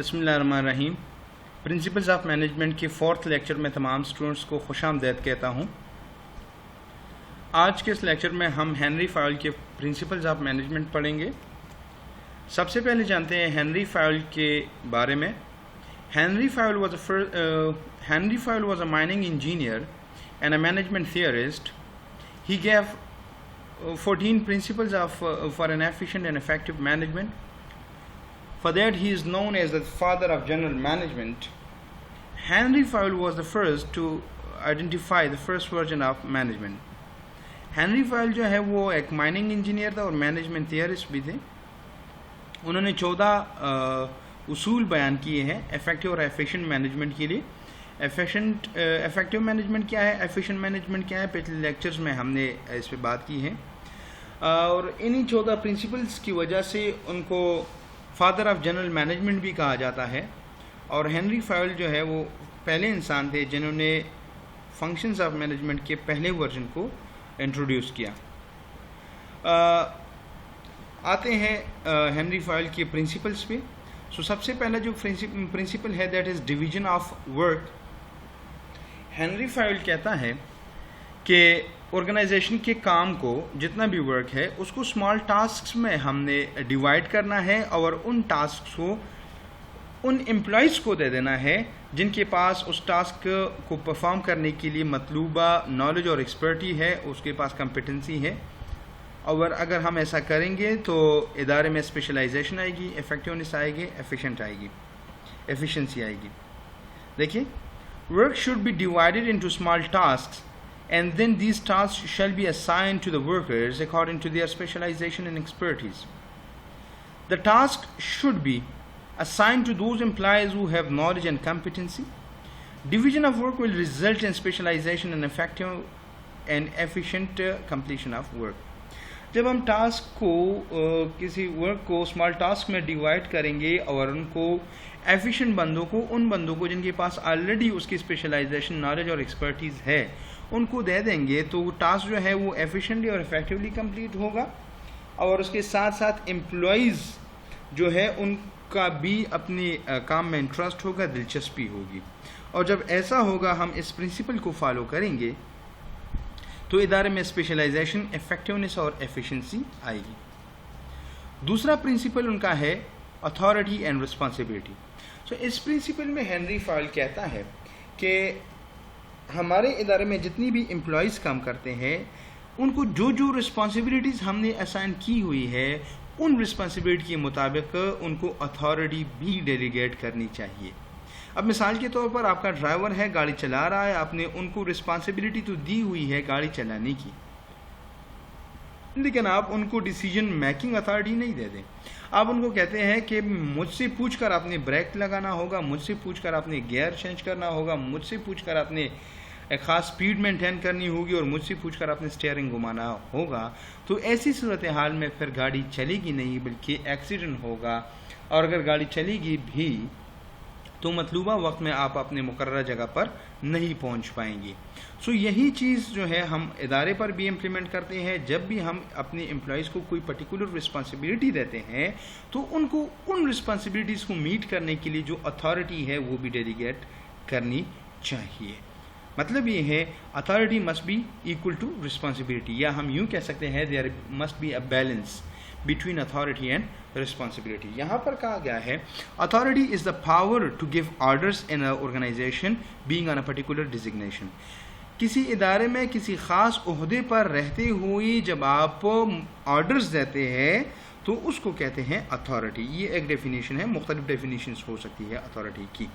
بسم اللہ الرحمن الرحیم. پرنسپلز آف مینجمنٹ کے 4th لیکچر میں تمام اسٹوڈنٹس کو خوش آمدید کہتا ہوں. آج کے اس لیکچر میں ہم ہنری فایول کے پرنسپلز آف مینجمنٹ پڑھیں گے. سب سے پہلے جانتے ہیں ہنری فایول کے بارے میں. Henry Fayol was a mining engineer and a management theorist. He gave 14 principles for an efficient and effective management. For that, he is known as the father of general management. Henry Fayol was the first to identify the first version of management. Henry Fayol جو ہے وہ ایک mining engineer تھا اور management theorist بھی تھے. انہوں نے 14 اصول بیان کیے ہیں افیکٹو اور ایفیشینٹ مینجمنٹ کے لیے. افیکٹو مینجمنٹ کیا ہے, ایفیشینٹ مینجمنٹ کیا ہے, پچھلے لیکچرز میں ہم نے اس پہ بات کی ہے. اور انہی 14 پرنسپلز کی وجہ سے ان کو فادر آف جنرل مینجمنٹ بھی کہا جاتا ہے. اور ہنری فایول جو ہے وہ پہلے انسان تھے جنہوں نے فنکشنز آف مینجمنٹ کے پہلے ورژن کو انٹروڈیوس کیا. آتے ہیں ہنری فایول کے پرنسپلز پہ. سب سے پہلا جو پرنسپل ہے that is division of work. Henry Fayol کہتا ہے کہ آرگنائزیشن کے کام کو جتنا بھی ورک ہے اس کو اسمال ٹاسکس میں ہم نے ڈیوائڈ کرنا ہے اور ان ٹاسکس کو ان امپلائیز کو دے دینا ہے جن کے پاس اس ٹاسک کو پرفارم کرنے کے لیے مطلوبہ نالج اور ایکسپرٹی ہے, اس کے پاس کمپیٹنسی ہے. اور اگر ہم ایسا کریں گے تو ادارے میں اسپیشلائزیشن آئے گی, افیکٹونیس آئے گی, ایفیشنسی آئے گی. دیکھیے, work should be divided into small tasks and then these tasks shall be assigned to the workers according to their specialization and expertise. The task should be assigned to those employees who have knowledge and competency. Division of work will result in specialization and effective and efficient completion of work. جب ہم task کو کسی work کو small task میں divide کریں گے اور ان کو ایفیشینٹ بندوں کو, ان بندوں کو جن کے پاس آلریڈی اس کی اسپیشلائزیشن, نالج اور ایکسپرٹیز ہے, ان کو دے دیں گے تو وہ ٹاسک جو ہے وہ ایفیشینٹلی اور افیکٹولی کمپلیٹ ہوگا. اور اس کے ساتھ ساتھ امپلائیز جو ہے ان کا بھی اپنے کام میں انٹرسٹ ہوگا, دلچسپی ہوگی. اور جب ایسا ہوگا, ہم اس پرنسپل کو فالو کریں گے تو ادارے میں اسپیشلائزیشن, افیکٹونیس اور ایفیشنسی آئے گی. دوسرا پرنسپل ان کا ہے اتھارٹی اینڈ رسپانسبلٹی. اس پرنسپل میں ہنری فایول کہتا ہے کہ ہمارے ادارے میں جتنی بھی امپلائیز کام کرتے ہیں ان کو جو جو رسپانسبلٹیز ہم نے اسائن کی ہوئی ہے ان رسپانسبلٹی کے مطابق ان کو اتھارٹی بھی ڈیلیگیٹ کرنی چاہیے. اب مثال کے طور پر آپ کا ڈرائیور ہے, گاڑی چلا رہا ہے, آپ نے ان کو رسپانسبلٹی تو دی ہوئی ہے گاڑی چلانے کی, لیکن آپ ان کو ڈیسیجن میکنگ اتھارٹی نہیں دے دیں. آپ ان کو کہتے ہیں کہ مجھ سے پوچھ کر آپ نے بریک لگانا ہوگا, مجھ سے پوچھ کر آپ نے گیئر چینج کرنا ہوگا, مجھ سے پوچھ کر آپ نے ایک خاص سپیڈ مینٹین کرنی ہوگی اور مجھ سے پوچھ کر آپ نے اسٹیئرنگ گھمانا ہوگا. تو ایسی صورتحال میں پھر گاڑی چلے گی نہیں بلکہ ایکسیڈنٹ ہوگا. اور اگر گاڑی چلے گی بھی تو مطلوبہ وقت میں آپ اپنے مقررہ جگہ پر نہیں پہنچ پائیں گے. یہی چیز جو ہے ہم ادارے پر بھی امپلیمنٹ کرتے ہیں. جب بھی ہم اپنے امپلائیز کو کوئی پرٹیکولر رسپانسبلٹی دیتے ہیں تو ان کو ان رسپانسبلٹیز کو میٹ کرنے کے لیے جو اتھارٹی ہے وہ بھی ڈیلیگیٹ کرنی چاہیے. مطلب یہ ہے authority must be equal to responsibility, یا ہم یوں کہہ سکتے ہیں there must be a balance between authority and responsibility. یہاں پر کہا گیا ہے authority is the power to give orders in an organization being on a particular designation. کسی ادارے میں کسی خاص عہدے پر رہتے ہوئے جب آپ آرڈرز دیتے ہیں تو اس کو کہتے ہیں authority. یہ ایک ڈیفینیشن ہے, مختلف ڈیفینیشنز ہو سکتی ہے authority کی.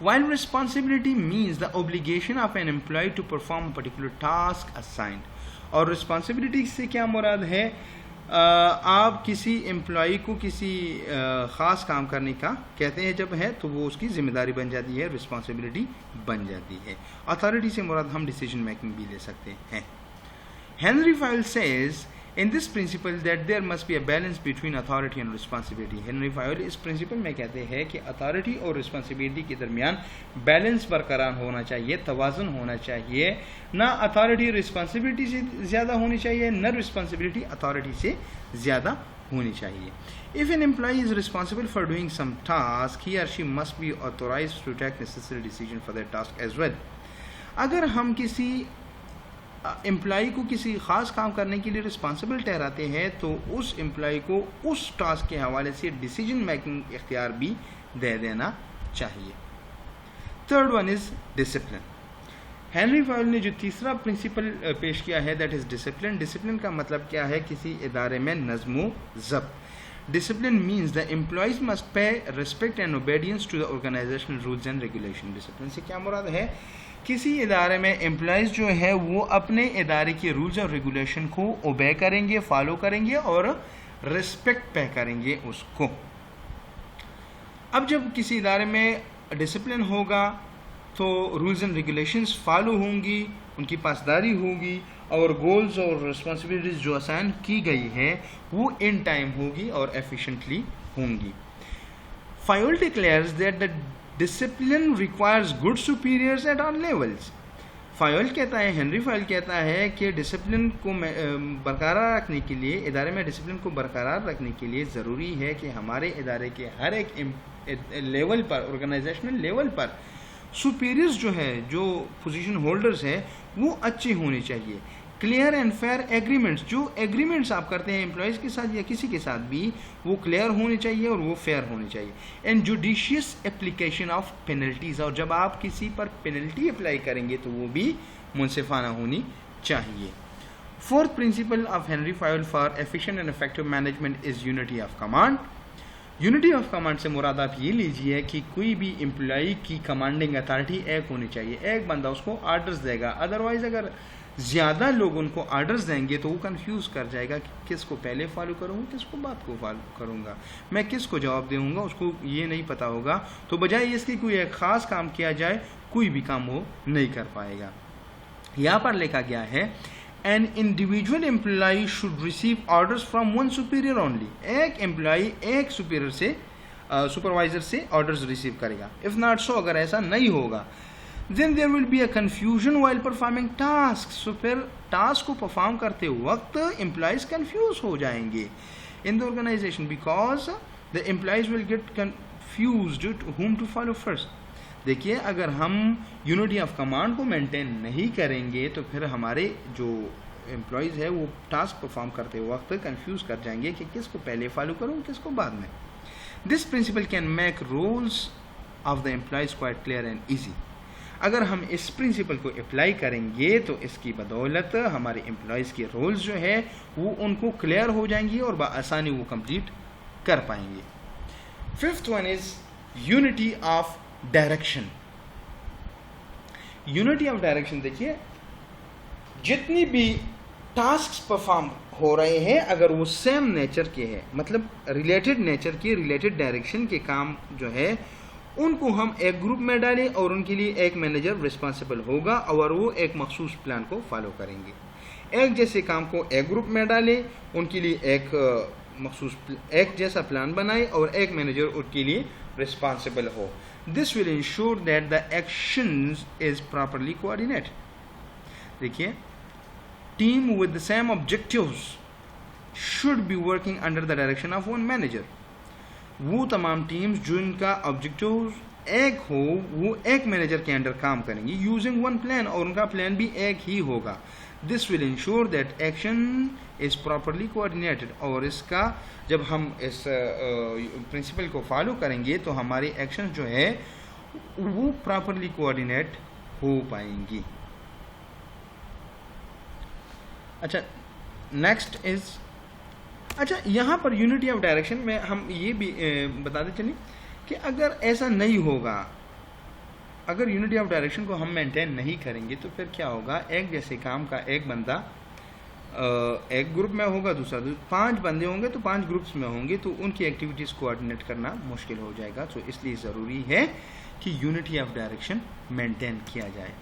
While responsibility means the obligation of an employee to perform a particular task assigned. اور responsibility سے کیا مراد ہے, آپ کسی امپلائی کو کسی خاص کام کرنے کا کہتے ہیں جب ہے تو وہ اس کی ذمہ داری بن جاتی ہے, رسپانسبلٹی بن جاتی ہے. اتھارٹی سے مراد ہم ڈیسیجن میکنگ بھی لے سکتے ہیں. Henry Fayol says in this principle that there must be a balance between authority and responsibility. Henry Fayol اس پرنسپل میں کہتے ہیں کہ اتھارٹی اور رسپانسبلٹی کے درمیان بیلنس برقرار ہونا چاہیے, توازن ہونا چاہیے. نہ اتھارٹی رسپانسبلٹی سے زیادہ ہونی چاہیے, نہ رسپانسبلٹی اتھارٹی سے زیادہ ہونی چاہیے. If an employee is responsible for doing some task, he or she must be authorized to take necessary decision for that task as well. اگر ہم کسی امپلائی کو کسی خاص کام کرنے کے لیے رسپانسبل ٹھہراتے ہیں تو اس امپلائی کو اس ٹاسک کے حوالے سے ڈیسیجن میکنگ اختیار بھی دے دینا چاہیے. Third one is discipline. Henri Fayol نے جو تیسرا پرنسپل پیش کیا ہے دیٹ از ڈسپلن. ڈسپلن کا مطلب کیا ہے؟ کسی ادارے میں نظم و ضبط. Discipline means the employees must pay respect and obedience to the organisational rules and regulation. Discipline سے کیا مراد ہے؟ کسی ادارے میں امپلائیز جو ہے وہ اپنے ادارے کے رولز اور ریگولیشن کو اوبے کریں گے، فالو کریں گے اور ریسپیکٹ پے کریں گے اس کو. اب جب کسی ادارے میں ڈسپلن ہوگا تو رولز اینڈ ریگولیشنز فالو ہوں گی، ان کی پاسداری ہوگی اور گولز اور رسپانسبلٹیز جو اسائن کی گئی ہے وہ ان ٹائم ہوگی اور ایفیشینٹلی ہوں گی. Fayol declares that the discipline requires good superiors at all levels. Fayol کہتا ہے، ہنری فائل کہتا ہے کہ ڈسپلن کو برقرار رکھنے کے لیے، ادارے میں ڈسپلن کو برقرار رکھنے کے لیے ضروری ہے کہ ہمارے ادارے کے ہر ایک لیول پر، آرگنائزیشنل لیول پر سپیریئرز جو ہے، جو پوزیشن ہولڈرز ہیں وہ اچھے ہونے چاہیے. کلیئر اینڈ فیئر ایگریمنٹس، جو ایگریمنٹس آپ کرتے ہیں امپلائیز کے ساتھ یا کسی کے ساتھ بھی، وہ کلیئر ہونے چاہیے اور وہ فیئر ہونے چاہیے. And judicious application of penalties, اور جب آپ کسی پر پینلٹی اپلائی کریں گے تو وہ بھی منصفانہ ہونی چاہیے. Fourth principle of Henri Fayol for efficient and effective management is unity of command. Unity of command سے مراد آپ یہ لیجئے کہ کوئی بھی امپلائی کی کمانڈنگ اتھارٹی ایک ہونی چاہیے. ایک بندہ اس کو آرڈرز دے گا، ادروائز اگر زیادہ لوگ ان کو آرڈرز دیں گے تو وہ کنفیوز کر جائے گا کہ کس کو پہلے فالو کروں گا، کس کو بعد کو فالو کروں گا، میں کس کو جواب دوں گا، اس کو یہ نہیں پتہ ہوگا. تو بجائے اس کی کوئی ایک خاص کام کیا جائے، کوئی بھی کام وہ نہیں کر پائے گا. یہاں پر لکھا گیا ہے an individual employee should receive orders from one superior only. ایک امپلائی ایک سپیریئر سے، سپروائزر سے آرڈرز ریسیو کرے گا. if not so، اگر ایسا نہیں ہوگا then there will be a confusion while performing tasks. so پھر ٹاسک کو پرفارم کرتے وقت امپلائیز کنفیوز ہو جائیں گے in the organization because the employees will get confused whom to follow first. دیکھیے اگر ہم یونٹی آف کمانڈ کو مینٹین نہیں کریں گے تو پھر ہمارے جو امپلائیز ہے وہ ٹاسک پرفارم کرتے وقت کنفیوز کر جائیں گے کہ کس کو پہلے فالو کروں، کس کو بعد میں. This principle can make rules of the employees quite clear and easy. اگر ہم اس پرنسپل کو اپلائی کریں گے تو اس کی بدولت ہمارے امپلائیز کے رولز جو ہے وہ ان کو کلیئر ہو جائیں گی اور بآسانی وہ کمپلیٹ کر پائیں گے. Fifth one is unity of direction. Unity of direction دیکھیے جتنی بھی ٹاسکس پرفارم ہو رہے ہیں اگر وہ سیم نیچر کے ہیں، مطلب ریلیٹڈ نیچر کے، ریلیٹڈ ڈائریکشن کے کام جو ہے ان کو ہم ایک گروپ میں ڈالیں اور ان کے لیے ایک مینیجر رسپانسبل ہوگا اور وہ ایک مخصوص پلان کو فالو کریں گے. ایک جیسے کام کو ایک گروپ میں ڈالیں، ان کے لیے ایک مخصوص ایک جیسا پلان بنائیں اور ایک مینیجر ان کے لیے responsible who. This will ensure that the actions is properly coordinated. دیکھیے team with the same objectives should be working under the direction of one manager. وہ تمام ٹیمز جو ان کا آبجیکٹیوز ایک ہو وہ ایک مینیجر کے انڈر کام کریں گی using one plan، اور ان کا پلان بھی ایک ہی ہوگا. This will ensure that action is properly coordinated. اور اس کا جب ہم اس پرنسپل کو فالو کریں گے تو ہماری ایکشن جو ہے وہ پراپرلی کوآرڈینیٹ ہو پائیں گی. اچھا نیکسٹ از، اچھا یہاں پر یونٹی آف ڈائریکشن میں ہم یہ بھی بتاتے چلیں کہ اگر ایسا نہیں ہوگا، اگر یونٹی آف ڈائریکشن کو ہم مینٹین نہیں کریں گے تو پھر کیا ہوگا؟ ایک جیسے کام کا ایک بندہ ایک گروپ میں ہوگا، دوسرا 5 بندے ہوں گے تو 5 گروپس میں ہوں گے تو ان کی ایکٹیویٹیز کوآرڈینیٹ کرنا مشکل ہو جائے گا. تو اس لیے ضروری ہے کہ یونٹی آف ڈائریکشن مینٹین کیا جائے.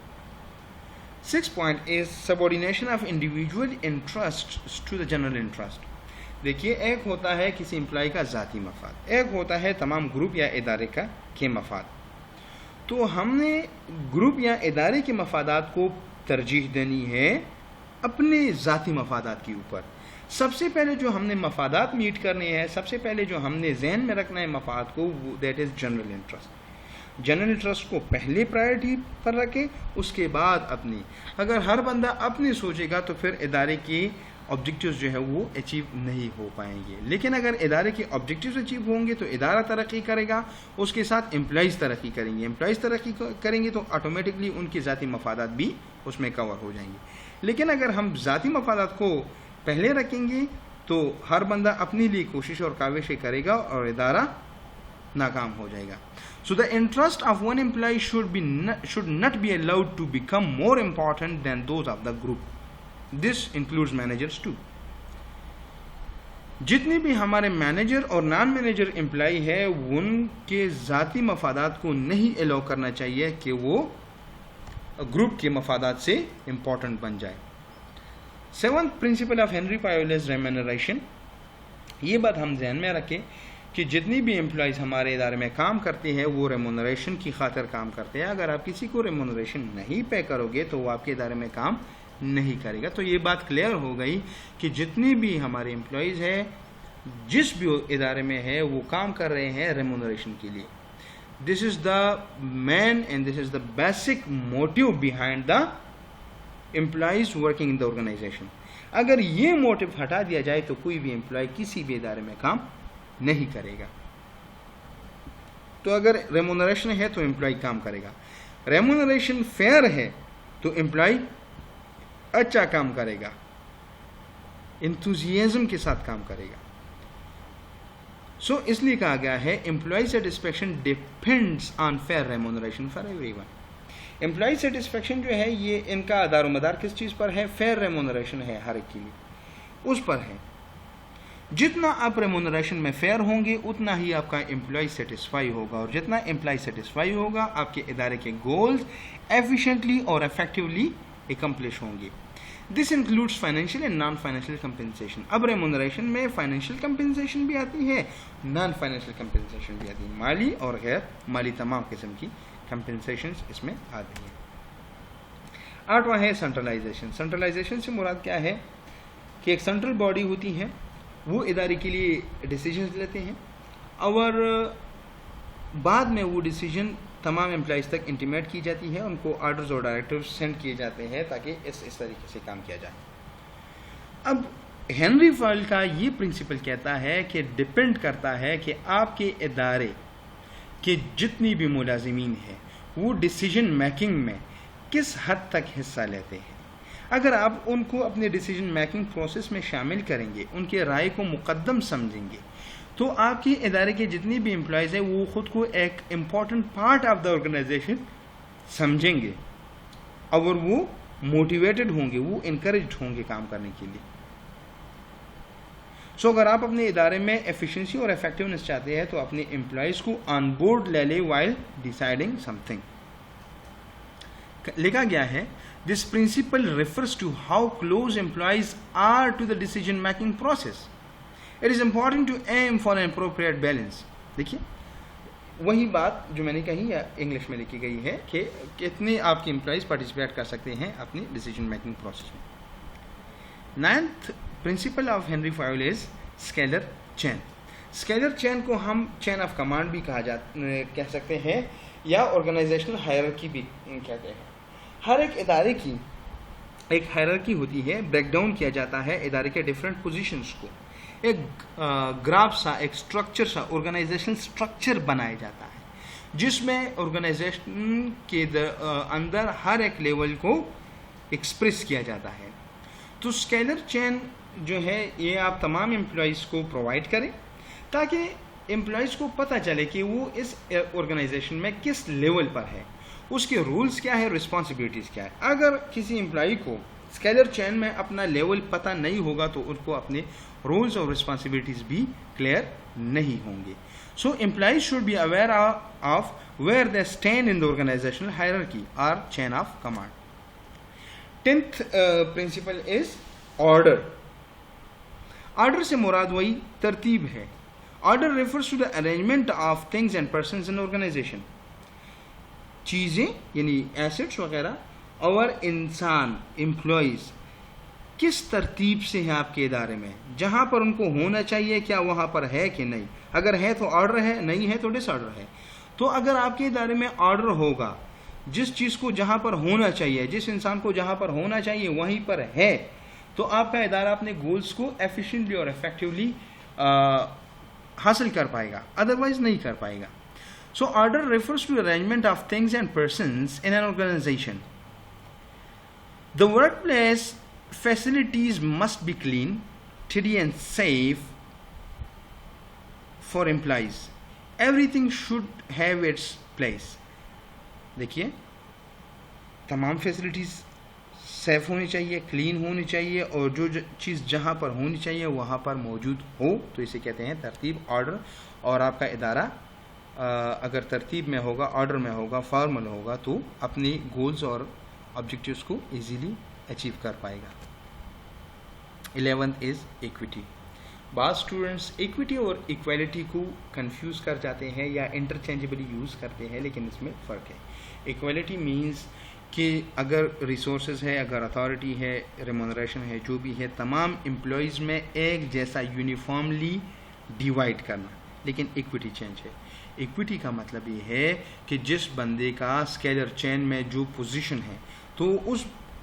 6th point is subordination of individual interests to the general interest. دیکھیے ایک ہوتا ہے کسی امپلائی کا ذاتی مفاد، ایک ہوتا ہے تمام گروپ یا ادارے کا کے مفاد. تو ہم نے گروپ یا ادارے کے مفادات کو ترجیح دینی ہے اپنے ذاتی مفادات کے اوپر. سب سے پہلے جو ہم نے مفادات میٹ کرنے ہیں، سب سے پہلے جو ہم نے ذہن میں رکھنا ہے مفاد کو، that is general interest. General interest کو پہلے پرائرٹی پر رکھیں، اس کے بعد اپنی. اگر ہر بندہ اپنی سوچے گا تو پھر ادارے کی آبجیکٹیوز جو ہے وہ اچیو نہیں ہو پائیں گے. لیکن اگر ادارے کے آبجیکٹیوز اچیو ہوں گے تو ادارہ ترقی کرے گا، اس کے ساتھ امپلائیز ترقی کریں گے. امپلائیز ترقی کریں گے تو آٹومیٹکلی ان کے ذاتی مفادات بھی اس میں کور ہو جائیں گے. لیکن اگر ہم ذاتی مفادات کو پہلے رکھیں گے تو ہر بندہ اپنے لیے کوشش اور کاوشیں کرے گا اور ادارہ ناکام ہو جائے گا. So the interest of one employee should not be allowed to become more important than those of the group. This includes managers too. جتنے بھی ہمارے مینیجر اور نان مینیجر امپلائی ہے ان کے ذاتی مفادات کو نہیں الاؤ کرنا چاہیے کہ وہ گروپ کے مفادات سے امپورٹنٹ بن جائے. 7th principle of Henry Fayol is remuneration. یہ بات ہم ذہن میں رکھیں کہ جتنی بھی امپلائیز ہمارے ادارے میں کام کرتے ہیں وہ ریمونریشن کی خاطر کام کرتے ہیں. اگر آپ کسی کو ریمونریشن نہیں پے کرو گے تو وہ آپ کے ادارے میں کام نہیں کرے گا. تو یہ بات کلیئر ہو گئی کہ جتنی بھی ہمارے امپلائیز ہیں جس بھی ادارے میں ہے وہ کام کر رہے ہیں ریمونریشن کے لیے. This is the main and this is the basic motive behind the employees working in the organisation. اگر یہ موٹیو ہٹا دیا جائے تو کوئی بھی امپلائی کسی بھی ادارے میں کام نہیں کرے گا. تو اگر ریمونریشن ہے تو امپلائی کام کرے گا. ریمونریشن فیئر ہے تو امپلائی اچھا کام کرے گا، انتھوزیازم کے ساتھ کام کرے گا. سو اس لیے کہا گیا ہے employee satisfaction depends on fair remuneration for everyone. Employee satisfaction جو ہے یہ ان کا دار و مدار کس چیز پر ہے؟ فیئر ریمونریشن ہے ہر ایک کے لیے، اس پر ہے. جتنا آپ ریمونریشن میں فیئر ہوں گے اتنا ہی آپ کا امپلائی سیٹسفائی ہوگا، اور جتنا امپلائی سیٹسفائی ہوگا آپ کے ادارے کے گولز ایفیشینٹلی اور افیکٹولی اکمپلش ہوں گے. This includes financial and non financial compensation. اب ریمونریشن میں فائنینشیل کمپنسیشن بھی آتی ہے، نان فائنینشیل کمپنسیشن بھی آتی ہے. مالی اور غیر مالی تمام قسم کی کمپنسیشنز اس میں آتی ہیں. 8واں ہے سینٹرلائزیشن. سینٹرلائزیشن سے مراد کیا ہے کہ ایک سینٹرل باڈی ہوتی ہے، وہ ادارے کے لیے ڈیسیجنز لیتے ہیں اور بعد میں وہ ڈیسیجن تمام امپلائیز تک انٹیمیٹ کی جاتی ہے، ان کو آرڈرز اور ڈائریکٹیوز سینڈ کیے جاتے ہیں تاکہ اس طریقے سے کام کیا جائے. اب ہینری فائل کا یہ پرنسپل کہتا ہے کہ ڈپینڈ کرتا ہے کہ آپ کے ادارے کے جتنی بھی ملازمین ہیں وہ ڈیسیجن میکنگ میں کس حد تک حصہ لیتے ہیں. اگر آپ ان کو اپنے ڈیسیجن میکنگ پروسیس میں شامل کریں گے، ان کے رائے کو مقدم سمجھیں گے، تو آپ کے ادارے کے جتنی بھی امپلائیز ہیں وہ خود کو ایک important part of the organisation سمجھیں گے اور وہ موٹیویٹڈ ہوں گے، وہ انکریجڈ ہوں گے کام کرنے کے لیے. سو اگر آپ اپنے ادارے میں ایفیشنسی اور افیکٹونیس چاہتے ہیں تو اپنے امپلائیز کو آن بورڈ لے لیں وائل ڈیسائڈنگ سم تھنگ. لکھا گیا ہے this principle refers to how close employees are to the decision making process. It is important to aim for an appropriate balance. دیکھیے وہی بات جو میں نے کہی یا انگلش میں لکھی گئی ہے کہ کتنے آپ کے امپلائیز پارٹیسپیٹ کر سکتے ہیں اپنی ڈیسیجن میکنگ پروسیس میں. 9th principle of Henry Fayol is scalar chain. scalar chain کو ہم چین آف کمانڈ بھی کہہ سکتے ہیں یا آرگنائزیشنل ہائرارکی بھی کہتے ہیں. ہر ایک ادارے کی ایک ہائرارکی ہوتی ہے، بریک ڈاؤن کیا جاتا ہے ادارے کے ڈفرینٹ پوزیشنز کو، ایک گراف سا، ایک اسٹرکچر سا، آرگنائزیشنل اسٹرکچر بنایا جاتا ہے جس میں آرگنائزیشن کے اندر ہر ایک لیول کو ایکسپریس کیا جاتا ہے. تو اسکیلر چین جو ہے یہ آپ تمام امپلائیز کو پرووائڈ کریں تاکہ امپلائیز کو پتہ چلے کہ وہ اس آرگنائزیشن میں کس لیول پر ہے، اس کے رولز کیا ہے، رسپانسبلٹیز کیا ہے. اگر کسی امپلائی کو اسکیلر چین میں اپنا لیول پتہ نہیں ہوگا تو ان کو اپنے رولز اور رسپانسبلٹیز بھی کلیئر نہیں ہوں گے. So employees should be aware of where they stand in the organisational hierarchy اور chain of command. 10th principle is order. Order سے مراد وہی ترتیب ہے. Order refers to the arrangement of things and persons in organisation. چیزیں یعنی assets وغیرہ اور انسان امپلائیز کس ترتیب سے ہے آپ کے ادارے میں, جہاں پر ان کو ہونا چاہیے کیا وہاں پر ہے کہ نہیں, اگر ہے تو آرڈر ہے, نہیں ہے تو ڈس آرڈر ہے. تو اگر آپ کے ادارے میں آرڈر ہوگا, جس چیز کو جہاں پر ہونا چاہیے, جس انسان کو جہاں پر ہونا چاہیے وہیں پر ہے, تو آپ کا ادارہ اپنے گولز کو ایفیشینٹلی اور افیکٹولی حاصل کر پائے گا, ادروائز نہیں کر پائے گا. So order refers to arrangement of things and persons in an organisation. The workplace facilities must be clean, tidy and safe for employees. Everything should have its place. دیکھیے, تمام فیسلٹیز سیف ہونی چاہیے, clean ہونی چاہیے, اور جو چیز جہاں پر ہونی چاہیے وہاں پر موجود ہو, تو اسے کہتے ہیں ترتیب, آرڈر. اور آپ کا ادارہ اگر ترتیب میں ہوگا, آرڈر میں ہوگا, فارمل ہوگا, تو اپنی گولز اور آبجیکٹیوز کو ایزیلی اچیو کر پائے گا. 11th از ایکویٹی. بعض اسٹوڈنٹس ایکویٹی اور ایکویلٹی کو کنفیوز کر جاتے ہیں یا انٹرچینجبلی یوز کرتے ہیں, لیکن اس میں فرق ہے. ایکویلٹی مینس کہ اگر ریسورسز ہے, اگر اتھارٹی ہے, ریمونریشن ہے, جو بھی ہے, تمام امپلائیز میں ایک جیسا یونیفارملی ڈیوائڈ کرنا. لیکن ایکویٹی چینج ہے. ایکویٹی کا مطلب یہ ہے کہ جس بندے کا اسکیلر چین میں جو پوزیشن ہے, تو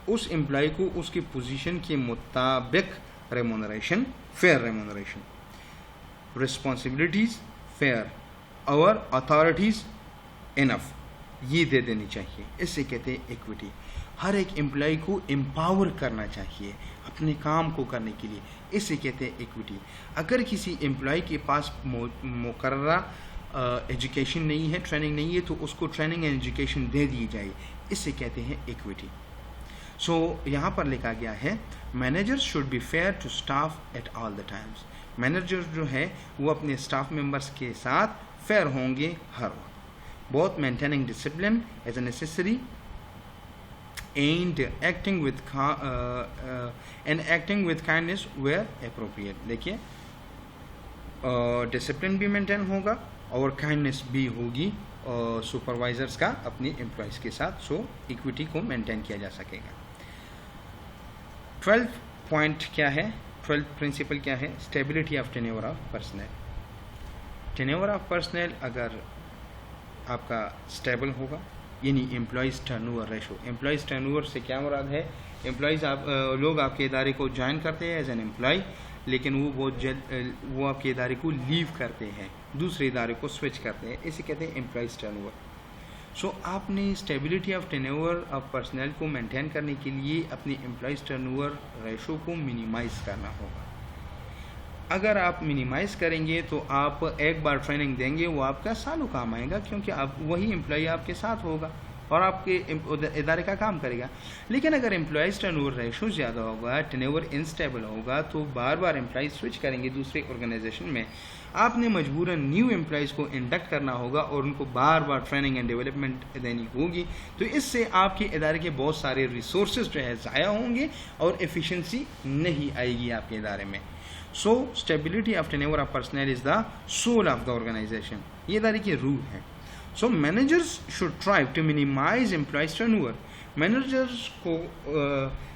اس امپلائی کو اس کی پوزیشن کے مطابق remuneration, fair remuneration, responsibilities fair, اور اتھارٹیز انف, یہ دے دینی چاہیے. اس سے کہتے ہیں ایکویٹی. ہر ایک امپلائی کو امپاور کرنا چاہیے اپنے کام کو کرنے کے لیے, اس سے کہتے ہیں ایکویٹی. اگر کسی امپلائی کے پاس مقررہ ایجوکیشن نہیں ہے, ٹریننگ نہیں ہے, تو اس کو ٹریننگ اینڈ ایجوکیشن دے دی جائے, اس سے کہتے ہیں ایکویٹی. سو یہاں پر لکھا گیا ہے manager should be fair to staff at all the times. Manager جو ہے وہ اپنے اسٹاف ممبرس کے ساتھ فیئر ہوں گے ہر وقت. بہت maintaining discipline as a necessary and acting with kindness where appropriate. دیکھیے, ڈسپلن بھی مینٹین ہوگا اور کائنڈنس بھی ہوگی سپروائزرس کا اپنی امپلائیز کے ساتھ. سو ایکویٹی کو مینٹین کیا جا سکے گا. 12th پوائنٹ کیا ہے, 12th پرنسپل کیا ہے, stability of tenure of personal. Tenure of personal اگر آپ کا اسٹیبل ہوگا, یعنی employees turn over ratio. Employees turn over سے کیا مراد ہے, امپلائیز لوگ آپ کے ادارے کو جوائن کرتے ہیں ایز این امپلائی, لیکن وہ بہت جلد وہ آپ کے ادارے کو لیو کرتے ہیں, دوسرے ادارے کو سوئچ کرتے ہیں, اسے کہتے ہیں امپلائیز ٹرن اوور. سو آپ نے stability of turn over of personal کو مینٹین کرنے کے لیے اپنی امپلائیز ٹرن اوور ریشو کو منیمائز کرنا ہوگا. اگر آپ منیمائز کریں گے تو آپ ایک بار ٹریننگ دیں گے, وہ آپ کا سالوں کام آئے گا, کیونکہ آپ وہی امپلائی آپ کے ساتھ ہوگا اور آپ کے ادارے کا کام کرے گا. لیکن اگر امپلائیز ٹرن اوور ریشو زیادہ ہوگا, ٹرن اوور انسٹیبل ہوگا, تو بار بار امپلائیز سوئچ کریں گے دوسرے آرگنائزیشن میں. آپ نے مجبوراً نیو امپلائیز کو انڈکٹ کرنا ہوگا اور ان کو بار بار ٹریننگ اینڈ ڈیولپمنٹ دینی ہوگی. تو اس سے آپ کے ادارے کے بہت سارے ریسورسز جو ہے ضائع ہوں گے اور ایفیشنسی نہیں آئے گی آپ کے ادارے میں. So stability of turn of personnel is the soul of the organisation. یہ ادارے کی روح ہے. So managers should try to minimise employees turn over. Managers کو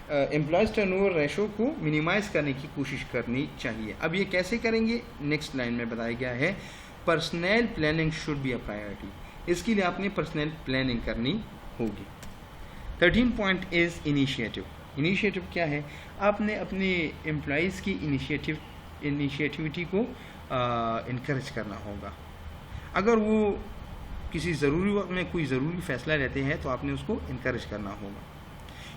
امپلائیز ٹرن اوور ریشو کو منیمائز کرنے کی کوشش کرنی چاہیے. اب یہ کیسے کریں گے, نیکسٹ لائن میں بتایا گیا ہے. Personnel planning should be a priority. اس کے لیے آپ نے پرسنل پلاننگ کرنی ہوگی. 13 پوائنٹ از انیشیٹو. انیشیٹو کیا ہے, آپ نے اپنے امپلائیز کی انیشیٹیوٹی کو انکریج کرنا ہوگا. اگر وہ کسی ضروری وقت میں کوئی ضروری فیصلہ لیتے ہیں تو آپ نے اس کو انکریج کرنا ہوگا.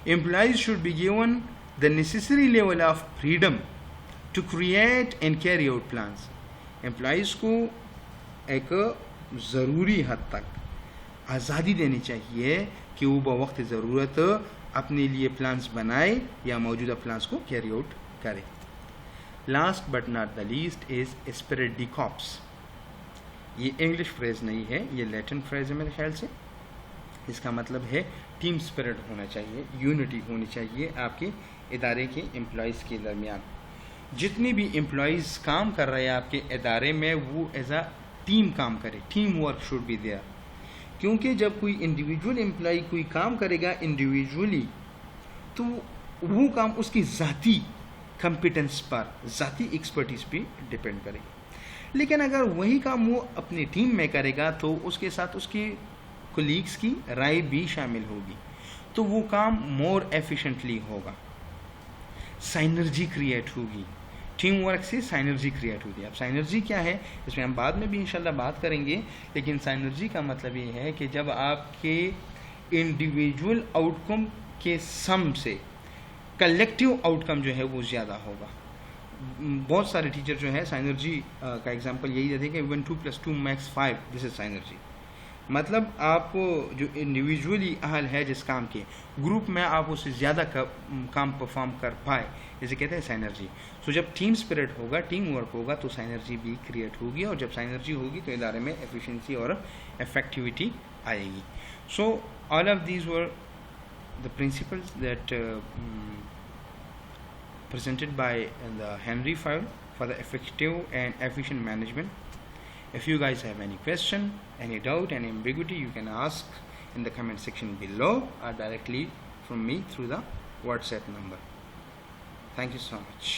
Employees should be given the necessary level of freedom to create and carry out plans. Employees کو ایک ضروری حد تک آزادی دینی چاہیے کہ وہ بوقت ضرورت اپنے لیے پلانس بنائے یا موجودہ پلانس کو کیری آؤٹ کرے. Last but not the least is esprit de corps. یہ انگلش فریز نہیں ہے, یہ لیٹن فریز ہے میرے خیال سے. اس کا مطلب ہے ٹیم اسپرٹ ہونا چاہیے, یونٹی ہونی چاہیے آپ کے ادارے کے امپلائیز کے درمیان. جتنے بھی امپلائیز کام کر رہے ہیں آپ کے ادارے میں, وہ ایز اے ٹیم کام کرے. Team work should be there. کیونکہ جب کوئی انڈیویجول امپلائی کوئی کام کرے گا انڈیویجولی, تو وہ کام اس کی ذاتی کمپیٹنس پر، ذاتی ایکسپرٹیز پہ ڈپینڈ کرے گی. لیکن اگر وہی کام وہ اپنی ٹیم میں کرے گا تو اس کے ساتھ اس کے کولیگس کی رائے بھی شامل ہوگی، تو وہ کام مور ایفیشینٹلی ہوگا، سائنرجی کریٹ ہوگی. ٹیم ورک سے سائنرجی کریٹ ہوتی ہے. اب سائنرجی کیا ہے اس میں ہم بعد میں بھی انشاءاللہ بات کریں گے، لیکن سائنرجی کا مطلب یہ ہے کہ جب آپ کے انڈیویجول آؤٹ کم کے سم سے کلیکٹیو آؤٹ کم جو ہے وہ زیادہ ہوگا. بہت سارے ٹیچر جو ہے سائنرجی کا ایگزامپل یہی دیتے ہیں کہ 1 2 + 2 = 5، دس از سائنرجی. مطلب آپ کو جو انڈیویجولی اہل ہے جس کام کے، گروپ میں آپ اس سے زیادہ کام پرفارم کر پائے، جسے کہتے ہیں سائنرجی. سو جب ٹیم اسپرٹ ہوگا، ٹیم ورک ہوگا تو سائنرجی بھی کریٹ ہوگی، اور جب سائنرجی ہوگی تو ادارے میں ایفیشنسی اور افیکٹیویٹی آئے گی. So all of these were the principles that presented by the Henry Fayol for the effective and efficient management. If you guys have any question, any doubt, any ambiguity, you can ask in the comment section below or directly from me through the WhatsApp number. Thank you so much.